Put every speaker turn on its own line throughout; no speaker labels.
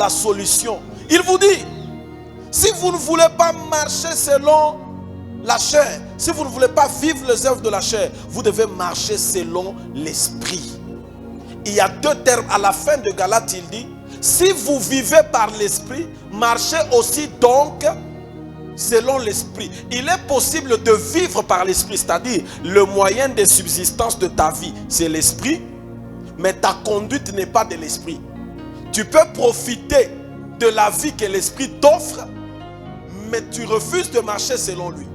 la solution. Il vous dit, si vous ne voulez pas marcher selon la chair, si vous ne voulez pas vivre les œuvres de la chair, vous devez marcher selon l'esprit. Il y a deux termes à la fin de Galates, il dit, si vous vivez par l'esprit, marchez aussi donc selon l'esprit. Il est possible de vivre par l'esprit, c'est-à-dire le moyen de subsistance de ta vie, c'est l'esprit, mais ta conduite n'est pas de l'esprit. Tu peux profiter de la vie que l'esprit t'offre, mais tu refuses de marcher selon lui.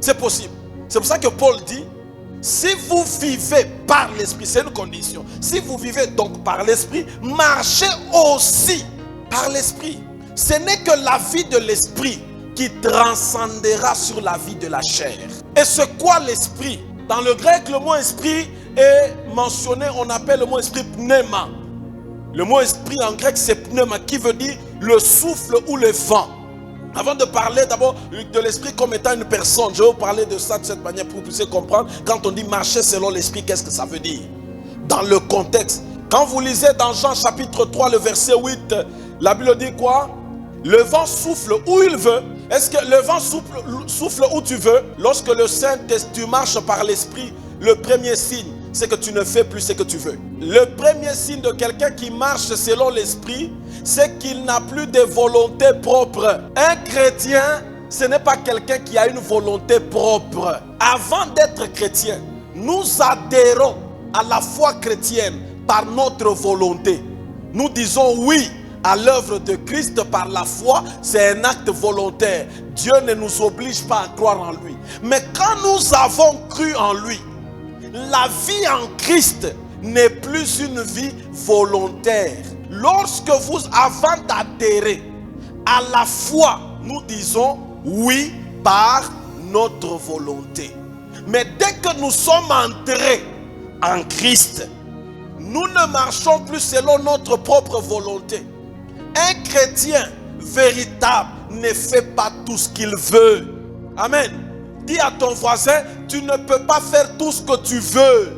C'est possible. C'est pour ça que Paul dit, si vous vivez par l'esprit, c'est une condition. Si vous vivez donc par l'esprit, marchez aussi par l'esprit. Ce n'est que la vie de l'esprit qui transcendera sur la vie de la chair. Et c'est quoi l'esprit? Dans le grec, le mot esprit est mentionné, on appelle le mot esprit pneuma. Le mot esprit en grec c'est pneuma, qui veut dire le souffle ou le vent. Avant de parler d'abord de l'esprit comme étant une personne, je vais vous parler de ça de cette manière pour que vous puissiez comprendre. Quand on dit marcher selon l'esprit, qu'est-ce que ça veut dire? Dans le contexte. Quand vous lisez dans Jean chapitre 3, le verset 8, la Bible dit quoi? Le vent souffle où il veut. Est-ce que le vent souffle où tu veux? Lorsque le Saint-Esprit, tu marches par l'esprit, le premier signe, c'est que tu ne fais plus ce que tu veux. Le premier signe de quelqu'un qui marche selon l'esprit, c'est qu'il n'a plus de volonté propre. Un chrétien, ce n'est pas quelqu'un qui a une volonté propre. Avant d'être chrétien, nous adhérons à la foi chrétienne par notre volonté. Nous disons oui à l'œuvre de Christ par la foi, c'est un acte volontaire. Dieu ne nous oblige pas à croire en lui. Mais quand nous avons cru en lui, la vie en Christ n'est plus une vie volontaire. Lorsque vous, avant d'adhérer à la foi, nous disons oui par notre volonté. Mais dès que nous sommes entrés en Christ, nous ne marchons plus selon notre propre volonté. Un chrétien véritable ne fait pas tout ce qu'il veut. Amen. Dis à ton voisin, tu ne peux pas faire tout ce que tu veux.